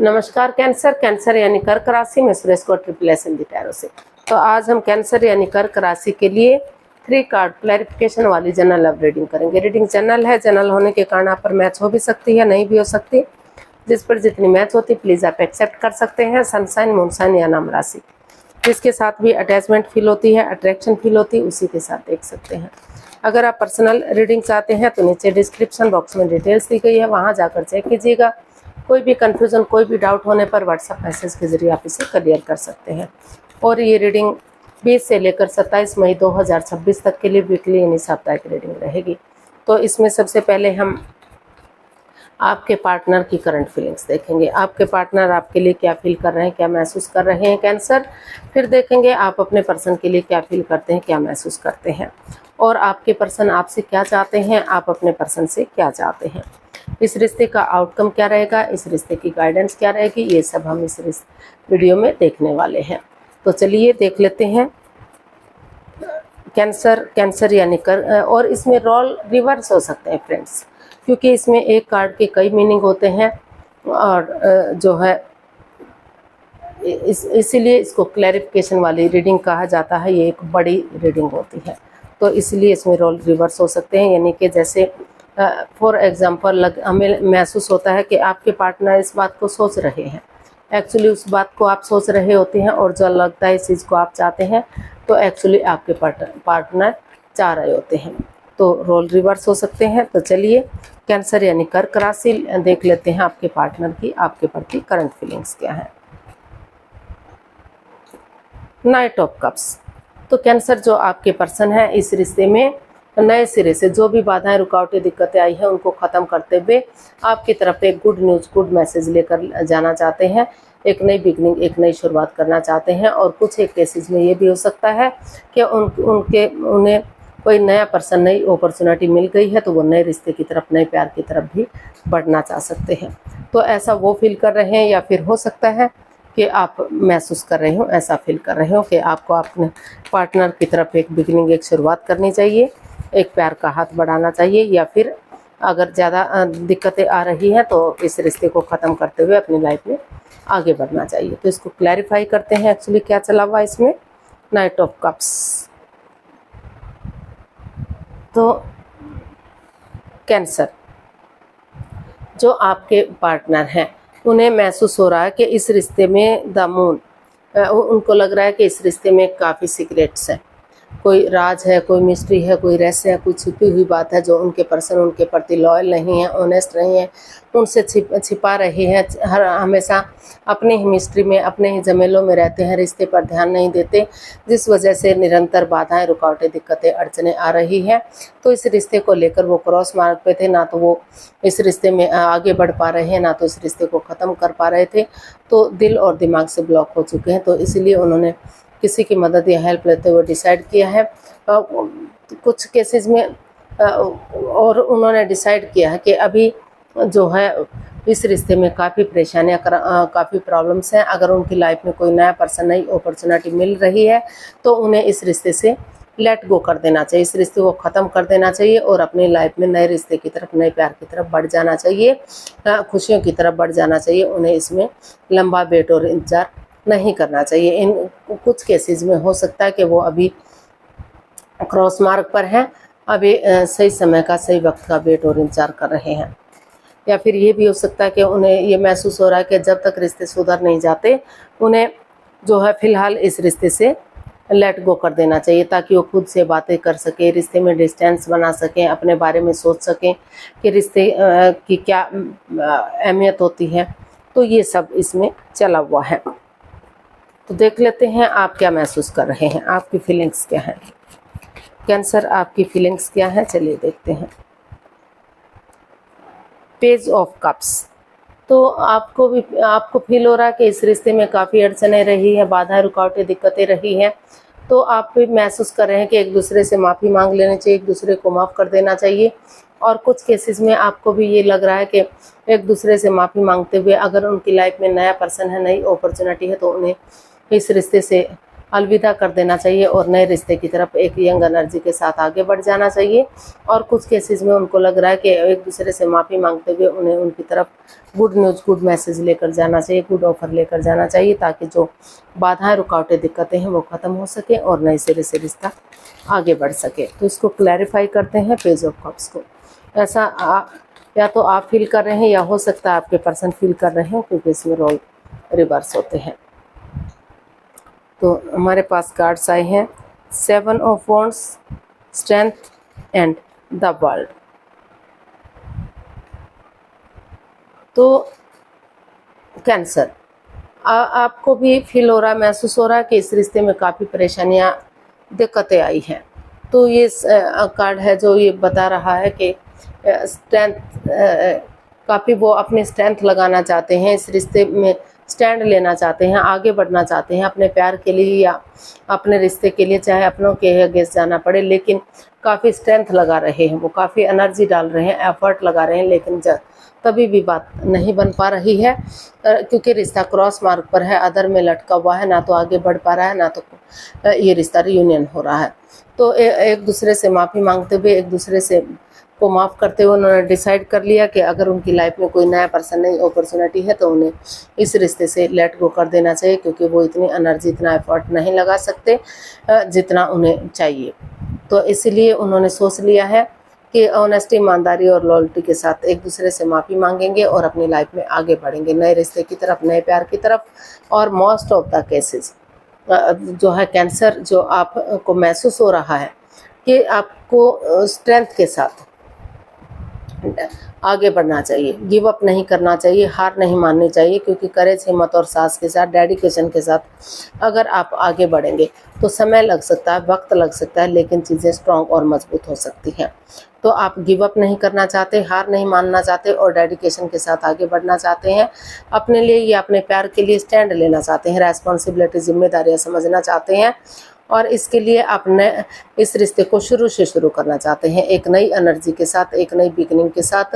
नमस्कार cancer. Cancer यानी कर्क राशि में सुरेश को ट्रिपल टैरो से। तो आज हम कैंसर यानी कर्क राशि के लिए 3 कार्ड क्लैरिफिकेशन वाली जनरल लव रीडिंग करेंगे। रीडिंग जनरल है, जनरल होने के कारण आप पर मैच हो भी सकती है, नहीं भी हो सकती। जिस पर जितनी मैच होती प्लीज आप एक्सेप्ट कर सकते हैं। सनसाइन, मूनसाइन या नाम राशि, जिसके साथ भी अटैचमेंट फील होती है, अट्रैक्शन फील होती है, उसी के साथ देख सकते हैं। अगर आप पर्सनल रीडिंग चाहते हैं तो नीचे डिस्क्रिप्शन बॉक्स में डिटेल्स दी गई है, वहां जाकर चेक कीजिएगा। कोई भी कंफ्यूजन, कोई भी डाउट होने पर व्हाट्सएप मैसेज के जरिए आप इसे क्लियर कर सकते हैं। और ये रीडिंग 20 से लेकर 27 मई 2026 तक के लिए वीकली यानी साप्ताहिक रीडिंग रहेगी। तो इसमें सबसे पहले हम आपके पार्टनर की करंट फीलिंग्स देखेंगे। आपके पार्टनर आपके लिए क्या फील कर रहे हैं, क्या महसूस कर रहे हैं कैंसर। फिर देखेंगे आप अपने पर्सन के लिए क्या फील करते हैं, क्या महसूस करते हैं, और आपके पर्सन आपसे क्या चाहते हैं, आप अपने पर्सन से क्या चाहते हैं। इस रिश्ते का आउटकम क्या रहेगा, इस रिश्ते की गाइडेंस क्या रहेगी, ये सब हम इस वीडियो में देखने वाले हैं। तो चलिए देख लेते हैं कैंसर यानी कर। और इसमें रोल रिवर्स हो सकते हैं फ्रेंड्स, क्योंकि इसमें एक कार्ड के कई मीनिंग होते हैं और जो है इसीलिए इसको क्लैरिफिकेशन वाली रीडिंग कहा जाता है। ये एक बड़ी रीडिंग होती है, तो इसलिए इसमें रोल रिवर्स हो सकते हैं। यानी कि जैसे फॉर एग्जांपल हमें महसूस होता है कि आपके पार्टनर इस बात को सोच रहे हैं, एक्चुअली उस बात को आप सोच रहे होते हैं, और जो लगता है इस चीज़ को आप चाहते हैं तो एक्चुअली आपके पार्टनर चाह रहे होते हैं। तो रोल रिवर्स हो सकते हैं। तो चलिए कैंसर यानी कर्क राशि देख लेते हैं, आपके पार्टनर की आपके प्रति करंट फीलिंग्स क्या है। Night of cups. तो कैंसर जो आपके पर्सन है, इस रिश्ते में नए सिरे से जो भी बाधाएं, रुकावटें, दिक्कतें आई हैं उनको ख़त्म करते हुए आपकी तरफ एक गुड न्यूज़, गुड मैसेज लेकर जाना चाहते हैं। एक नई बिगनिंग, एक नई शुरुआत करना चाहते हैं। और कुछ एक केसेस में ये भी हो सकता है कि उन्हें कोई नया पर्सन, नई अपॉर्चुनिटी मिल गई है, तो वो नए रिश्ते की तरफ, नए प्यार की तरफ भी बढ़ना चाह सकते हैं। तो ऐसा वो फील कर रहे हैं, या फिर हो सकता है कि आप महसूस कर रहे हो, ऐसा फील कर रहे हो कि आपको अपने पार्टनर की तरफ एक बिगनिंग, एक शुरुआत करनी चाहिए, एक प्यार का हाथ बढ़ाना चाहिए। या फिर अगर ज़्यादा दिक्कतें आ रही हैं तो इस रिश्ते को ख़त्म करते हुए अपनी लाइफ में आगे बढ़ना चाहिए। तो इसको क्लैरिफाई करते हैं एक्चुअली क्या चला हुआ इसमें। Night of cups. तो कैंसर जो आपके पार्टनर हैं, उन्हें महसूस हो रहा है कि इस रिश्ते में द मून, उनको लग रहा है कि इस रिश्ते में काफ़ी सीक्रेट्स हैं, कोई राज है, कोई मिस्ट्री है, कोई रहस्य है, कोई छुपी हुई बात है जो उनके पर्सन उनके प्रति लॉयल नहीं है, ऑनेस्ट नहीं है, उनसे छिपा रहे हैं। हमेशा अपनी ही मिस्ट्री में, अपने ही झमेलों में रहते हैं, रिश्ते पर ध्यान नहीं देते, जिस वजह से निरंतर बाधाएं, रुकावटें, दिक्कतें, अड़चनें आ रही हैं। तो इस रिश्ते को लेकर वो क्रॉस मार्ग पे थे, ना तो वो इस रिश्ते में आगे बढ़ पा रहे हैं, ना तो इस रिश्ते को ख़त्म कर पा रहे थे। तो दिल और दिमाग से ब्लॉक हो चुके हैं। तो इसलिए उन्होंने किसी की मदद या हेल्प लेते हुए डिसाइड किया है। कुछ केसेस में और उन्होंने डिसाइड किया है कि अभी जो है इस रिश्ते में काफ़ी परेशानियां, काफ़ी प्रॉब्लम्स हैं। अगर उनकी लाइफ में कोई नया पर्सन, नई अपॉर्चुनिटी मिल रही है तो उन्हें इस रिश्ते से लेट गो कर देना चाहिए, इस रिश्ते को ख़त्म कर देना चाहिए और अपनी लाइफ में नए रिश्ते की तरफ, नए प्यार की तरफ बढ़ जाना चाहिए, खुशियों की तरफ बढ़ जाना चाहिए। उन्हें इसमें लंबा वेट और इंतजार नहीं करना चाहिए। इन कुछ केसेस में हो सकता है कि वो अभी क्रॉस मार्ग पर हैं, अभी सही समय का, सही वक्त का वेट और इंतजार कर रहे हैं। या फिर ये भी हो सकता है कि उन्हें ये महसूस हो रहा है कि जब तक रिश्ते सुधर नहीं जाते, उन्हें जो है फिलहाल इस रिश्ते से लेट गो कर देना चाहिए, ताकि वो खुद से बातें कर सके, रिश्ते में डिस्टेंस बना सकें, अपने बारे में सोच सकें कि रिश्ते की क्या अहमियत होती है। तो ये सब इसमें चला हुआ है। तो देख लेते हैं आप क्या महसूस कर रहे हैं, आपकी फीलिंग्स क्या है। कैंसर, आपकी फीलिंग्स क्या है, चलिए देखते हैं। Page of cups. तो आपको फील हो रहा है कि इस रिश्ते में काफ़ी अड़चनें रही है, बाधाएं, रुकावटें, दिक्कतें रही हैं। तो आप भी महसूस कर रहे हैं कि एक दूसरे से माफ़ी मांग लेनी चाहिए, एक दूसरे को माफ़ कर देना चाहिए। और कुछ केसेस में आपको भी ये लग रहा है कि एक दूसरे से माफ़ी मांगते हुए, अगर उनकी लाइफ में नया पर्सन है, नई अपॉर्चुनिटी है, तो उन्हें इस रिश्ते से अलविदा कर देना चाहिए और नए रिश्ते की तरफ एक यंग एनर्जी के साथ आगे बढ़ जाना चाहिए। और कुछ केसेस में उनको लग रहा है कि एक दूसरे से माफ़ी मांगते हुए उन्हें उनकी तरफ गुड न्यूज़, गुड मैसेज लेकर जाना चाहिए, गुड ऑफर लेकर जाना चाहिए, ताकि जो बाधाएं, रुकावटें, दिक्कतें हैं वो ख़त्म हो सके और नए सिरे से रिश्ता आगे बढ़ सके। तो इसको क्लैरिफाई करते हैं पेज ऑफ कप्स को। ऐसा या तो आप फील कर रहे हैं या हो सकता है आपके पर्सन फील कर रहे हो, क्योंकि इसमें रोल रिवर्स होते हैं। तो हमारे पास कार्ड्स आए हैं 7 of wands, strength and the world. तो कैंसर, आपको भी फील हो रहा है, महसूस हो रहा है कि इस रिश्ते में काफ़ी परेशानियां, दिक्कतें आई हैं। तो ये कार्ड है जो ये बता रहा है कि स्ट्रेंथ, काफ़ी वो अपनी स्ट्रेंथ लगाना चाहते हैं, इस रिश्ते में स्टैंड लेना चाहते हैं, आगे बढ़ना चाहते हैं अपने प्यार के लिए या अपने रिश्ते के लिए, चाहे अपनों के अगेंस्ट जाना पड़े, लेकिन काफ़ी स्ट्रेंथ लगा रहे हैं, वो काफ़ी एनर्जी डाल रहे हैं, एफर्ट लगा रहे हैं, लेकिन तभी भी बात नहीं बन पा रही है, क्योंकि रिश्ता क्रॉस मार्ग पर है, अदर में लटका हुआ है, ना तो आगे बढ़ पा रहा है, ना तो ये रिश्ता रियूनियन हो रहा है। तो एक दूसरे से माफ़ी मांगते हुए, एक दूसरे से को माफ़ करते हुए उन्होंने डिसाइड कर लिया कि अगर उनकी लाइफ में कोई नया पर्सन, नई अपॉर्चुनिटी है, तो उन्हें इस रिश्ते से लेट गो कर देना चाहिए, क्योंकि वो इतनी एनर्जी, इतना एफर्ट नहीं लगा सकते जितना उन्हें चाहिए। तो इसलिए उन्होंने सोच लिया है कि ऑनेस्टी, ईमानदारी और लॉयल्टी के साथ एक दूसरे से माफ़ी मांगेंगे और अपनी लाइफ में आगे बढ़ेंगे, नए रिश्ते की तरफ, नए प्यार की तरफ। और मोस्ट ऑफ द केसेस जो है कैंसर, जो आपको महसूस हो रहा है कि आपको स्ट्रेंथ के साथ आगे बढ़ना चाहिए, गिव अप नहीं करना चाहिए, हार नहीं माननी चाहिए, क्योंकि करेज, हिम्मत और साहस के साथ, डेडिकेशन के साथ अगर आप आगे बढ़ेंगे तो समय लग सकता है, वक्त लग सकता है, लेकिन चीज़ें स्ट्रांग और मजबूत हो सकती हैं। तो आप गिव अप नहीं करना चाहते, हार नहीं मानना चाहते और डेडिकेशन के साथ आगे बढ़ना चाहते हैं, अपने लिए या अपने प्यार के लिए स्टैंड लेना चाहते हैं, रेस्पॉन्सिबिलिटी, जिम्मेदारियाँ समझना चाहते हैं, और इसके लिए आपने इस रिश्ते को शुरू से शुरू करना चाहते हैं, एक नई एनर्जी के साथ, एक नई बिगनिंग के साथ,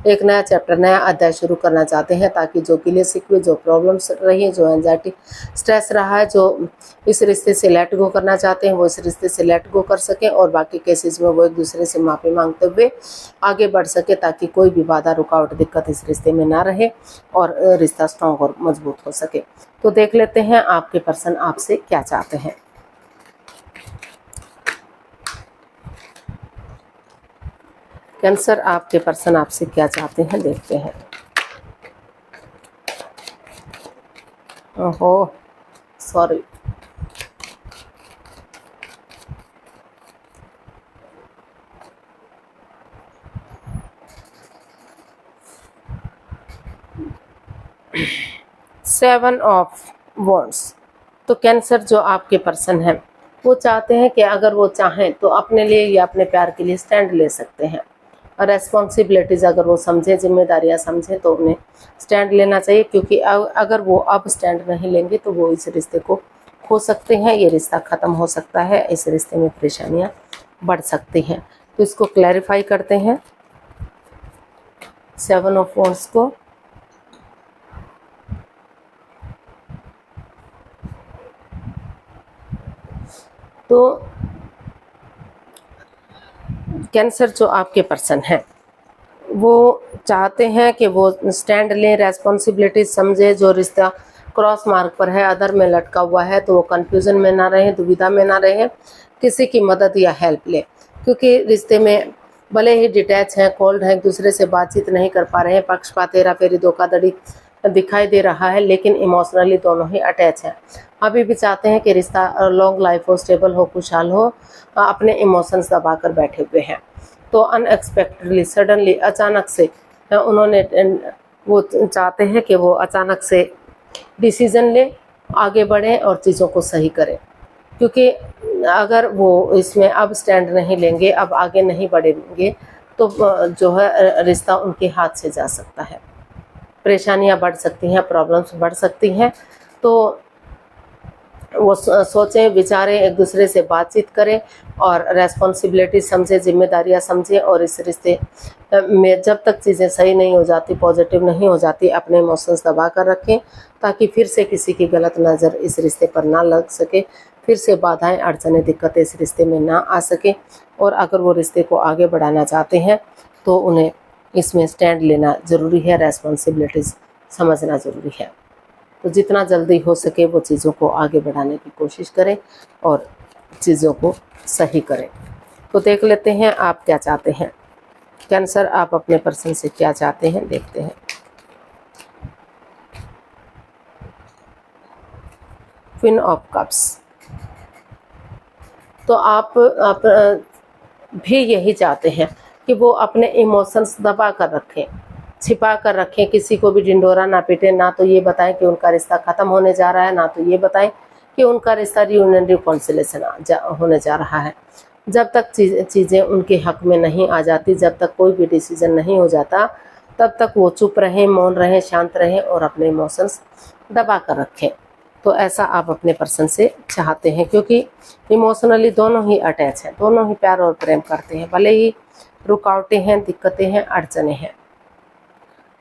एक नया चैप्टर, नया अध्याय शुरू करना चाहते हैं, ताकि जो गिले शिकवे, जो प्रॉब्लम्स रही हैं, जो एंजाइटी, स्ट्रेस रहा है, जो इस रिश्ते से लेट गो करना चाहते हैं, वो इस रिश्ते से लेट गो कर सकें, और बाकी केसेस में वो एक दूसरे से माफ़ी मांगते हुए आगे बढ़ सके, ताकि कोई भी बाधा, रुकावट, दिक्कत इस रिश्ते में ना रहे और रिश्ता स्ट्रॉन्ग और मजबूत हो सके। तो देख लेते हैं आपके पर्सन आपसे क्या चाहते हैं। कैंसर, आपके पर्सन आपसे क्या चाहते हैं, देखते हैं। ओहो, सॉरी। Seven of wands. तो कैंसर, जो आपके पर्सन हैं, वो चाहते हैं कि अगर वो चाहें तो अपने लिए या अपने प्यार के लिए स्टैंड ले सकते हैं, और रेस्पॉन्सिबिलिटीज़ अगर वो समझे, जिम्मेदारियां समझे, तो उन्हें स्टैंड लेना चाहिए, क्योंकि अगर वो अब स्टैंड नहीं लेंगे तो वो इस रिश्ते को खो सकते हैं, ये रिश्ता ख़त्म हो सकता है, इस रिश्ते में परेशानियां बढ़ सकती हैं। तो इसको क्लैरिफाई करते हैं 7 ऑफ वॉन्ड्स को। तो कैंसर, जो आपके पर्सन हैं, वो चाहते हैं कि वो स्टैंड लें, रेस्पॉन्सिबिलिटी समझे, जो रिश्ता क्रॉस मार्ग पर है, अदर में लटका हुआ है, तो वो कंफ्यूजन में ना रहें, दुविधा में ना रहें, किसी की मदद या हेल्प लें, क्योंकि रिश्ते में भले ही डिटैच हैं, कोल्ड हैं, एक दूसरे से बातचीत नहीं कर पा रहे हैं, पक्षपात, हेराफेरी, धोखाधड़ी दिखाई दे रहा है, लेकिन इमोशनली दोनों ही अटैच हैं। अभी भी चाहते हैं कि रिश्ता लॉन्ग लाइफ हो, स्टेबल हो, खुशहाल हो, अपने इमोशंस दबा कर बैठे हुए हैं। तो अनएक्सपेक्टेडली, सडनली, अचानक से उन्होंने, वो चाहते हैं कि वो अचानक से डिसीज़न लें, आगे बढ़ें और चीज़ों को सही करें, क्योंकि अगर वो इसमें अब स्टैंड नहीं लेंगे, अब आगे नहीं बढ़ेंगे, तो जो है रिश्ता उनके हाथ से जा सकता है, परेशानियां बढ़ सकती हैं, प्रॉब्लम्स बढ़ सकती हैं। तो वो सोचें, विचारें, एक दूसरे से बातचीत करें और रेस्पॉन्सिबिलिटी समझे, जिम्मेदारियां समझें। और इस रिश्ते में जब तक चीज़ें सही नहीं हो जाती, पॉजिटिव नहीं हो जाती, अपने इमोशंस दबा कर रखें ताकि फिर से किसी की गलत नज़र इस रिश्ते पर ना लग सके, फिर से बाधाएं, अड़चनें, दिक्कतें इस रिश्ते में ना आ सके। और अगर वो रिश्ते को आगे बढ़ाना चाहते हैं तो उन्हें इसमें स्टैंड लेना ज़रूरी है, रेस्पॉन्सिबिलिटीज़ समझना ज़रूरी है। तो जितना जल्दी हो सके वो चीज़ों को आगे बढ़ाने की कोशिश करें और चीज़ों को सही करें। तो देख लेते हैं आप क्या चाहते हैं। कैंसर, आप अपने पर्सन से क्या चाहते हैं, देखते हैं। Queen of cups. तो आप भी यही चाहते हैं कि वो अपने इमोशंस दबा कर रखें, छिपा कर रखें, किसी को भी ढिंढोरा ना पीटे, ना तो ये बताएं कि उनका रिश्ता ख़त्म होने जा रहा है, ना तो ये बताएं कि उनका रिश्ता रियूनियन रिकॉन्सिलेशन होने जा रहा है। जब तक चीज़ें उनके हक में नहीं आ जाती, जब तक कोई भी डिसीजन नहीं हो जाता, तब तक वो चुप रहें, मौन रहें, शांत रहें और अपने इमोशंस दबा कर रखें। तो ऐसा आप अपने पर्सन से चाहते हैं, क्योंकि इमोशनली दोनों ही अटैच हैं, दोनों ही प्यार और प्रेम करते हैं, भले ही रुकावटें हैं, दिक्कतें हैं, अड़चनें हैं।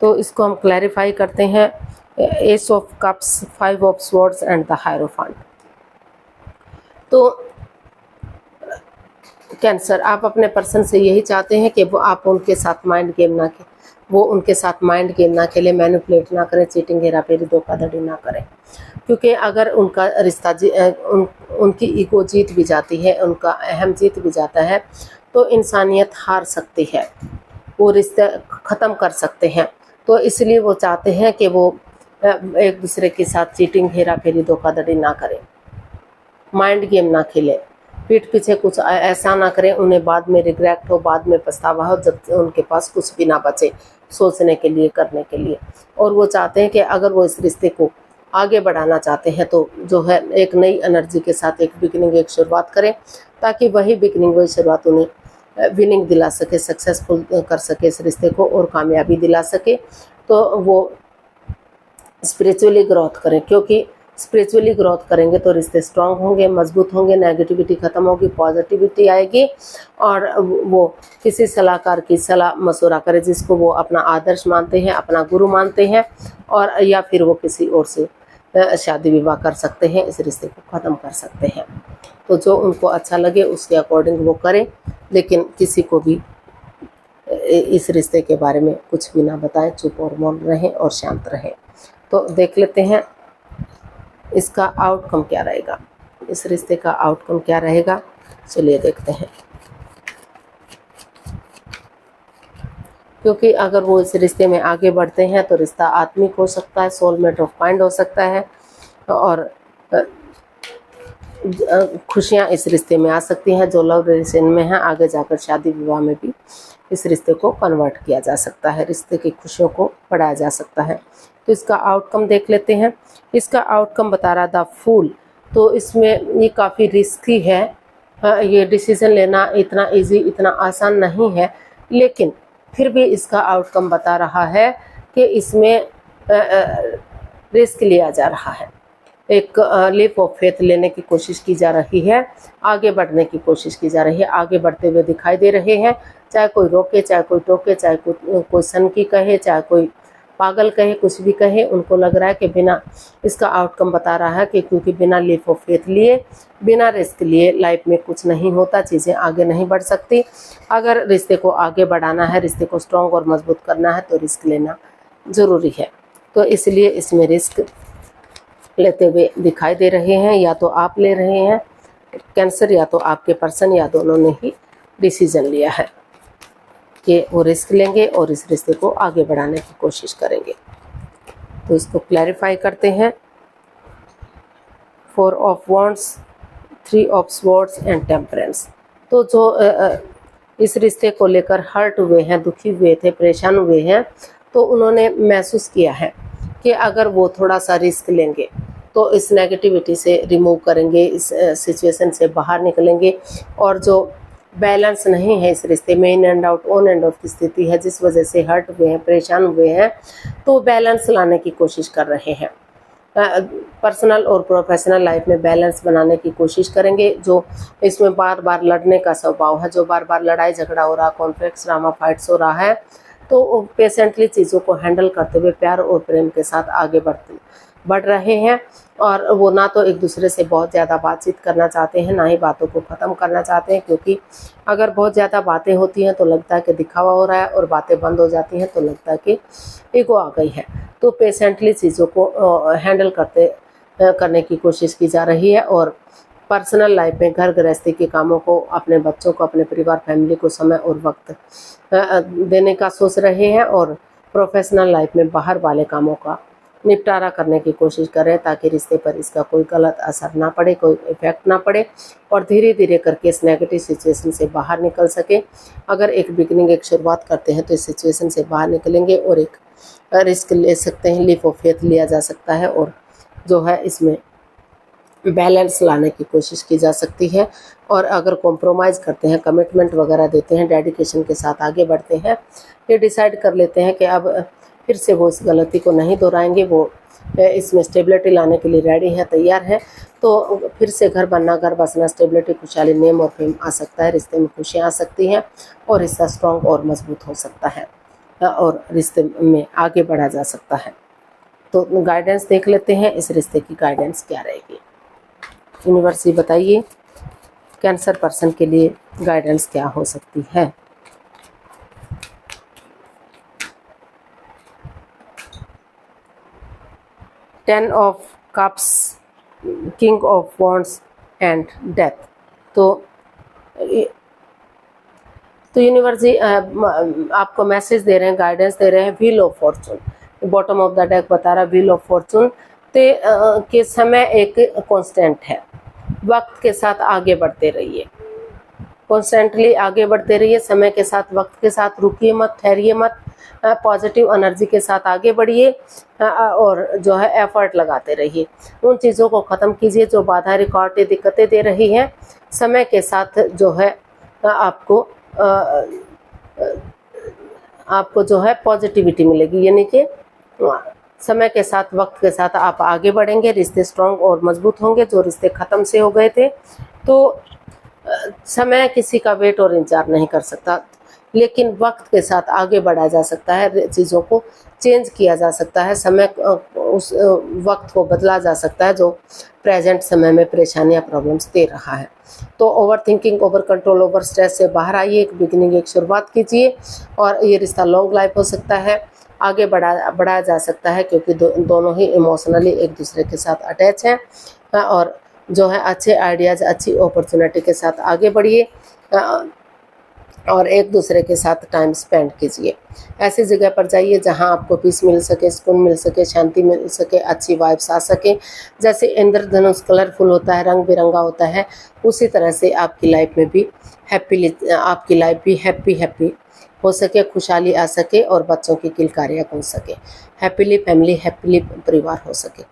तो इसको हम क्लैरिफाई करते हैं। Ace of cups, 5 of swords and the hierophant. तो कैंसर, आप अपने पर्सन से यही चाहते हैं कि वो आप उनके साथ माइंड गेम ना खेलें, वो उनके साथ माइंड गेम ना खेलें, मैनिपुलेट ना करें, चीटिंग, हेराफेरी, धोखाधड़ी ना करें। क्योंकि अगर उनका रिश्ता उनकी ईगो जीत भी जाती है, उनका अहम जीत भी जाता है, तो इंसानियत हार सकती है, वो रिश्ते ख़त्म कर सकते हैं। तो इसलिए वो चाहते हैं कि वो एक दूसरे के साथ चीटिंग, हेराफेरी, धोखाधड़ी ना करें, माइंड गेम ना खेलें, पीठ पीछे कुछ ऐसा ना करें उन्हें बाद में रिग्रेट हो, बाद में पछतावा हो, जब उनके पास कुछ भी ना बचे सोचने के लिए, करने के लिए। और वो चाहते हैं कि अगर वो इस रिश्ते को आगे बढ़ाना चाहते हैं तो जो है एक नई एनर्जी के साथ एक बिगिनिंग, एक शुरुआत करें, ताकि वही बिगिनिंग, वही शुरुआत उन्हें विनिंग दिला सके, सक्सेसफुल कर सके इस रिश्ते को और कामयाबी दिला सके। तो वो स्पिरिचुअली ग्रोथ करें, क्योंकि स्पिरिचुअली ग्रोथ करेंगे तो रिश्ते स्ट्रांग होंगे, मजबूत होंगे, नेगेटिविटी ख़त्म होगी, पॉजिटिविटी आएगी। और वो किसी सलाहकार की सलाह मशवरा करें जिसको वो अपना आदर्श मानते हैं, अपना गुरु मानते हैं, और या फिर वो किसी और से शादी विवाह कर सकते हैं, इस रिश्ते को ख़त्म कर सकते हैं। तो जो उनको अच्छा लगे उसके अकॉर्डिंग वो करें, लेकिन किसी को भी इस रिश्ते के बारे में कुछ भी ना बताएं, चुप और मौन रहें और शांत रहें। तो देख लेते हैं इसका आउटकम क्या रहेगा, इस रिश्ते का आउटकम क्या रहेगा। चलिए देखते हैं। क्योंकि अगर वो इस रिश्ते में आगे बढ़ते हैं तो रिश्ता आत्मिक हो सकता है, सोलमेट ऑफ माइंड हो सकता है, और खुशियाँ इस रिश्ते में आ सकती हैं। जो लव रिलेशन में है आगे जाकर शादी विवाह में भी इस रिश्ते को कन्वर्ट किया जा सकता है, रिश्ते की खुशियों को बढ़ाया जा सकता है। तो इसका आउटकम देख लेते हैं। इसका आउटकम बता रहा था फूल। तो इसमें ये काफ़ी रिस्की है, ये डिसीज़न लेना इतना इजी, इतना आसान नहीं है, लेकिन फिर भी इसका आउटकम बता रहा है कि इसमें रिस्क लिया जा रहा है, एक लीप ऑफ फेथ लेने की कोशिश की जा रही है, आगे बढ़ने की कोशिश की जा रही है, आगे बढ़ते हुए दिखाई दे रहे हैं। चाहे कोई रोके, चाहे कोई टोके, चाहे कोई सनकी कहे, चाहे कोई पागल कहे, कुछ भी कहे, उनको लग रहा है कि बिना, इसका आउटकम बता रहा है कि क्योंकि बिना लीप ऑफ फेथ लिए, बिना रिस्क लिए लाइफ में कुछ नहीं होता, चीज़ें आगे नहीं बढ़ सकती। अगर रिश्ते को आगे बढ़ाना है, रिश्ते को स्ट्रॉन्ग और मजबूत करना है तो रिस्क लेना ज़रूरी है। तो इसलिए इसमें रिस्क लेते हुए दिखाई दे रहे हैं, या तो आप ले रहे हैं कैंसर, या तो आपके पर्सन, या दोनों ने ही डिसीजन लिया है कि वो रिस्क लेंगे और इस रिश्ते को आगे बढ़ाने की कोशिश करेंगे। तो इसको क्लैरिफाई करते हैं। 4 of wands, 3 of swords and temperance. तो जो इस रिश्ते को लेकर हर्ट हुए हैं, दुखी हुए थे, परेशान हुए हैं, तो उन्होंने महसूस किया है कि अगर वो थोड़ा सा रिस्क लेंगे तो इस नेगेटिविटी से रिमूव करेंगे, इस सिचुएशन से बाहर निकलेंगे। और जो बैलेंस नहीं है इस रिश्ते में, in and out, on end of की स्थिति है, जिस वजह से हर्ट हुए हैं, परेशान हुए हैं, तो बैलेंस लाने की कोशिश कर रहे हैं। पर्सनल और प्रोफेशनल लाइफ में बैलेंस बनाने की कोशिश करेंगे। जो इसमें बार बार लड़ने का स्वभाव है, जो बार बार लड़ाई झगड़ा हो रहा, कॉन्फ्लिक्ट्स, ड्रामा, फाइट्स हो रहा है, तो पेशेंटली चीज़ों को हैंडल करते हुए प्यार और प्रेम के साथ आगे बढ़ रहे हैं। और वो ना तो एक दूसरे से बहुत ज़्यादा बातचीत करना चाहते हैं, ना ही बातों को ख़त्म करना चाहते हैं, क्योंकि अगर बहुत ज़्यादा बातें होती हैं तो लगता है कि दिखावा हो रहा है, और बातें बंद हो जाती हैं तो लगता है कि ईगो आ गई है। तो पेशेंटली चीज़ों को हैंडल करने की कोशिश की जा रही है। और पर्सनल लाइफ में घर गृहस्थी के कामों को, अपने बच्चों को, अपने परिवार फैमिली को समय और वक्त देने का सोच रहे हैं। और प्रोफेशनल लाइफ में बाहर वाले कामों का निपटारा करने की कोशिश करें, ताकि रिश्ते पर इसका कोई गलत असर ना पड़े, कोई इफेक्ट ना पड़े, और धीरे धीरे करके इस नेगेटिव सिचुएशन से बाहर निकल सके। अगर एक बिगनिंग, एक शुरुआत करते हैं तो इस सिचुएशन से बाहर निकलेंगे और एक रिस्क ले सकते हैं, लीप ऑफ फेथ लिया जा सकता है, और जो है इसमें बैलेंस लाने की कोशिश की जा सकती है। और अगर कॉम्प्रोमाइज़ करते हैं, कमिटमेंट वगैरह देते हैं, डेडिकेशन के साथ आगे बढ़ते हैं, ये डिसाइड कर लेते हैं कि अब फिर से वो इस गलती को नहीं दोहराएंगे, वो इसमें स्टेबिलिटी लाने के लिए रेडी हैं, तैयार हैं, तो फिर से घर बनना, घर बसना, स्टेबिलिटी, खुशहाली, नेम और फेम आ सकता है, रिश्ते में खुशियाँ आ सकती हैं, और रिश्ता स्ट्रॉन्ग और मजबूत हो सकता है, और रिश्ते में आगे बढ़ा जा सकता है। तो गाइडेंस देख लेते हैं, इस रिश्ते की गाइडेंस क्या रहेगी। यूनिवर्स जी बताइए कैंसर पर्सन के लिए गाइडेंस क्या हो सकती है। Ten of cups, king of wands and death. तो यूनिवर्स जी आपको मैसेज दे रहे हैं, गाइडेंस दे रहे हैं, wheel of Fortune. Bottom of the deck बता रहा है व्हील ऑफ फॉर्चून के समय एक कांस्टेंट है, वक्त के साथ आगे बढ़ते रहिए, कॉन्स्टेंटली आगे बढ़ते रहिए, समय के साथ, वक्त के साथ, रुकिए मत, ठहरिए मत, पॉजिटिव एनर्जी के साथ आगे बढ़िए, और जो है एफर्ट लगाते रहिए। उन चीज़ों को ख़त्म कीजिए जो बाधाएं, रुकावटें, दिक्कतें दे रही हैं। समय के साथ जो है आपको जो है पॉजिटिविटी मिलेगी, यानी कि समय के साथ, वक्त के साथ आप आगे बढ़ेंगे, रिश्ते स्ट्रॉन्ग और मजबूत होंगे। जो रिश्ते ख़त्म से हो गए थे, तो समय किसी का वेट और इंतजार नहीं कर सकता, लेकिन वक्त के साथ आगे बढ़ा जा सकता है, चीज़ों को चेंज किया जा सकता है, समय उस वक्त को बदला जा सकता है जो प्रेजेंट समय में परेशानियां, प्रॉब्लम्स दे रहा है। तो over thinking, over control, over stress से बाहर आइए, एक बिगिनिंग, एक शुरुआत कीजिए, और ये रिश्ता लॉन्ग लाइफ हो सकता है, आगे बढ़ाया जा सकता है, क्योंकि दोनों ही इमोशनली एक दूसरे के साथ अटैच हैं, और जो है अच्छे आइडियाज़, अच्छी अपॉर्चुनिटी के साथ आगे बढ़िए, और एक दूसरे के साथ टाइम स्पेंड कीजिए। ऐसी जगह पर जाइए जहां आपको पीस मिल सके, सुकून मिल सके, शांति मिल सके, अच्छी वाइब्स आ सके। जैसे इंद्रधनुष कलरफुल होता है, रंग बिरंगा होता है, उसी तरह से आपकी लाइफ में भी आपकी लाइफ भी हैप्पी हो सके, खुशहाली आ सके, और बच्चों की किलकारियाँ हो सके, हैप्पीली फैमिली, हैप्पीली परिवार हो सके,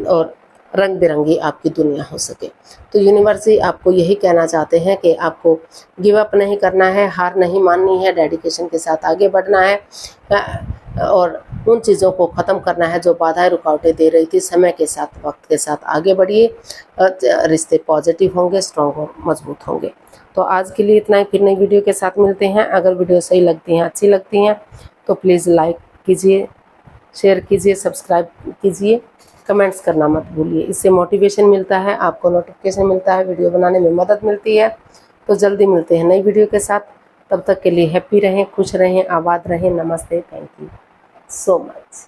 और रंग बिरंगी आपकी दुनिया हो सके। तो यूनिवर्स जी आपको यही कहना चाहते हैं कि आपको गिव अप नहीं करना है, हार नहीं माननी है, डेडिकेशन के साथ आगे बढ़ना है, और उन चीज़ों को ख़त्म करना है जो बाधाएं, रुकावटें दे रही थी। समय के साथ, वक्त के साथ आगे बढ़िए, रिश्ते पॉजिटिव होंगे, स्ट्रॉन्ग और मजबूत होंगे। तो आज के लिए इतना ही, फिर नई वीडियो के साथ मिलते हैं। अगर वीडियो सही लगती हैं, अच्छी लगती हैं, तो प्लीज़ लाइक कीजिए, शेयर कीजिए, सब्सक्राइब कीजिए, कमेंट्स करना मत भूलिए। इससे मोटिवेशन मिलता है, आपको नोटिफिकेशन मिलता है, वीडियो बनाने में मदद मिलती है। तो जल्दी मिलते हैं नई वीडियो के साथ, तब तक के लिए हैप्पी रहें, खुश रहें, आबाद रहें। नमस्ते, थैंक यू सो मच।